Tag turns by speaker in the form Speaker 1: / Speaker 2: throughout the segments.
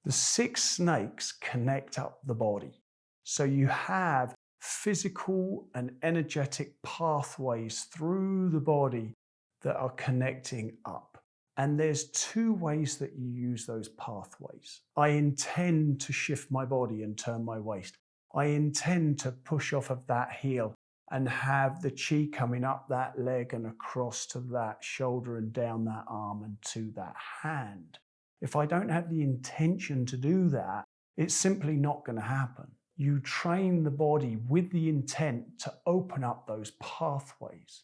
Speaker 1: The 6 snakes connect up the body. So you have physical and energetic pathways through the body that are connecting up. And there's 2 ways that you use those pathways. I intend to shift my body and turn my waist. I intend to push off of that heel and have the chi coming up that leg and across to that shoulder and down that arm and to that hand. If I don't have the intention to do that, it's simply not going to happen. You train the body with the intent to open up those pathways.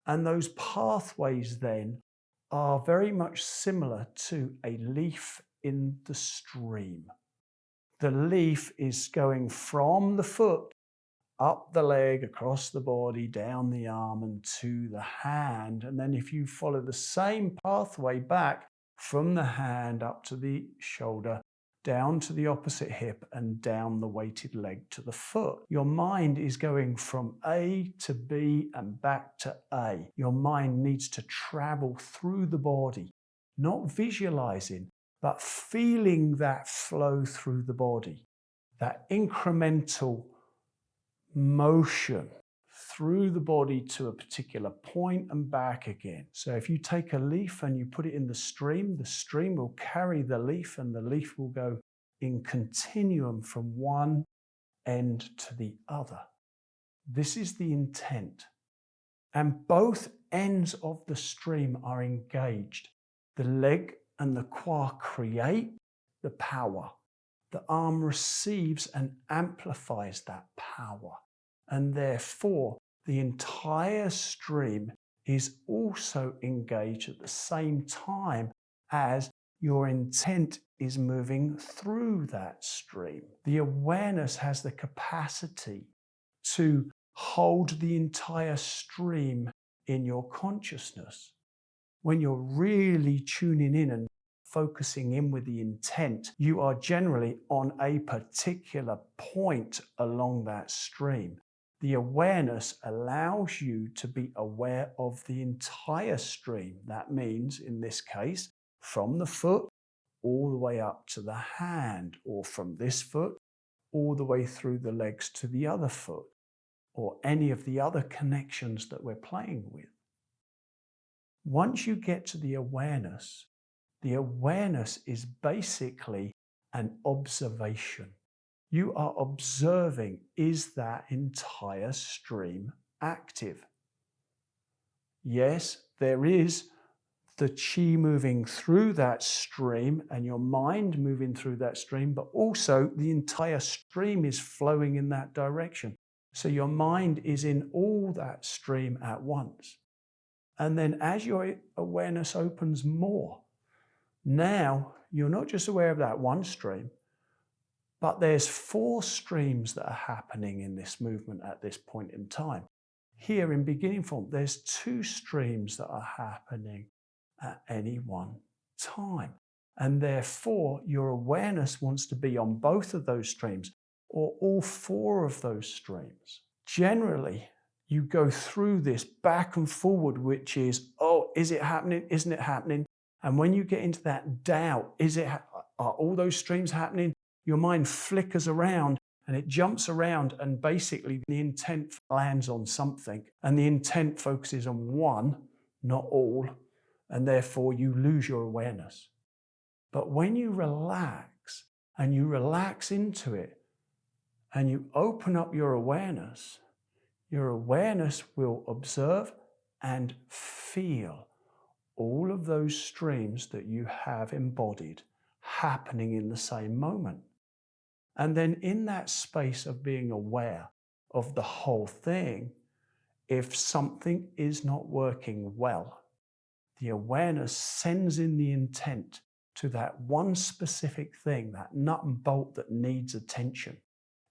Speaker 1: And those pathways then are very much similar to a leaf in the stream. The leaf is going from the foot, up the leg, across the body, down the arm and to the hand. And then if you follow the same pathway back from the hand up to the shoulder, down to the opposite hip and down the weighted leg to the foot. Your mind is going from A to B and back to A. Your mind needs to travel through the body, not visualizing, but feeling that flow through the body, that incremental motion through the body to a particular point and back again. So if you take a leaf and you put it in the stream will carry the leaf and the leaf will go in continuum from one end to the other. This is the intent. And both ends of the stream are engaged. The leg and the qua create the power. The arm receives and amplifies that power. And therefore, the entire stream is also engaged at the same time as your intent is moving through that stream. The awareness has the capacity to hold the entire stream in your consciousness. When you're really tuning in and focusing in with the intent, you are generally on a particular point along that stream. The awareness allows you to be aware of the entire stream. That means, in this case, from the foot all the way up to the hand, or from this foot all the way through the legs to the other foot, or any of the other connections that we're playing with. Once you get to the awareness is basically an observation. You are observing, is that entire stream active? Yes, there is the chi moving through that stream and your mind moving through that stream, but also the entire stream is flowing in that direction. So your mind is in all that stream at once. And then as your awareness opens more, now you're not just aware of that one stream, but there's 4 streams that are happening in this movement at this point in time. Here in beginning form, there's 2 streams that are happening at any one time. And therefore, your awareness wants to be on both of those streams or all 4 of those streams. Generally, you go through this back and forward, which is, oh, is it happening? Isn't it happening? And when you get into that doubt, are all those streams happening? Your mind flickers around and it jumps around, and basically the intent lands on something, and the intent focuses on one, not all, and therefore you lose your awareness. But when you relax and you relax into it and you open up your awareness will observe and feel all of those streams that you have embodied happening in the same moment. And then in that space of being aware of the whole thing, if something is not working well, the awareness sends in the intent to that one specific thing, that nut and bolt that needs attention.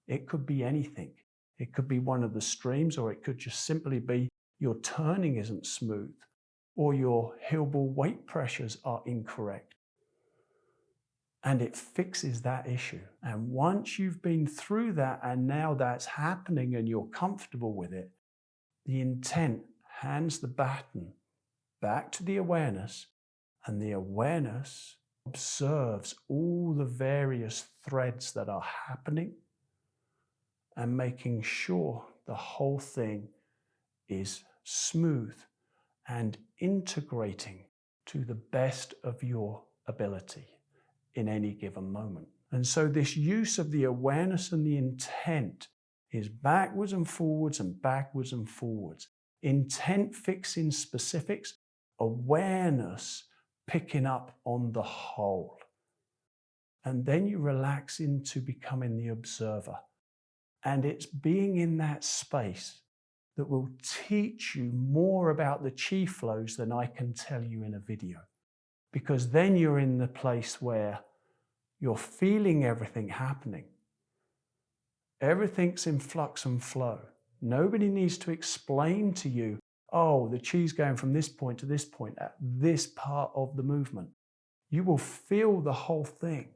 Speaker 1: It could be anything. It could be one of the streams, or it could just simply be your turning isn't smooth, or your heel ball weight pressures are incorrect. And it fixes that issue. And once you've been through that and now that's happening and you're comfortable with it, the intent hands the baton back to the awareness, and the awareness observes all the various threads that are happening and making sure the whole thing is smooth and integrating to the best of your ability in any given moment. And so this use of the awareness and the intent is backwards and forwards and backwards and forwards. Intent fixing specifics, awareness picking up on the whole. And then you relax into becoming the observer. And it's being in that space that will teach you more about the chi flows than I can tell you in a video. Because then you're in the place where you're feeling everything happening. Everything's in flux and flow. Nobody needs to explain to you, oh, the chi's going from this point to this point at this part of the movement. You will feel the whole thing.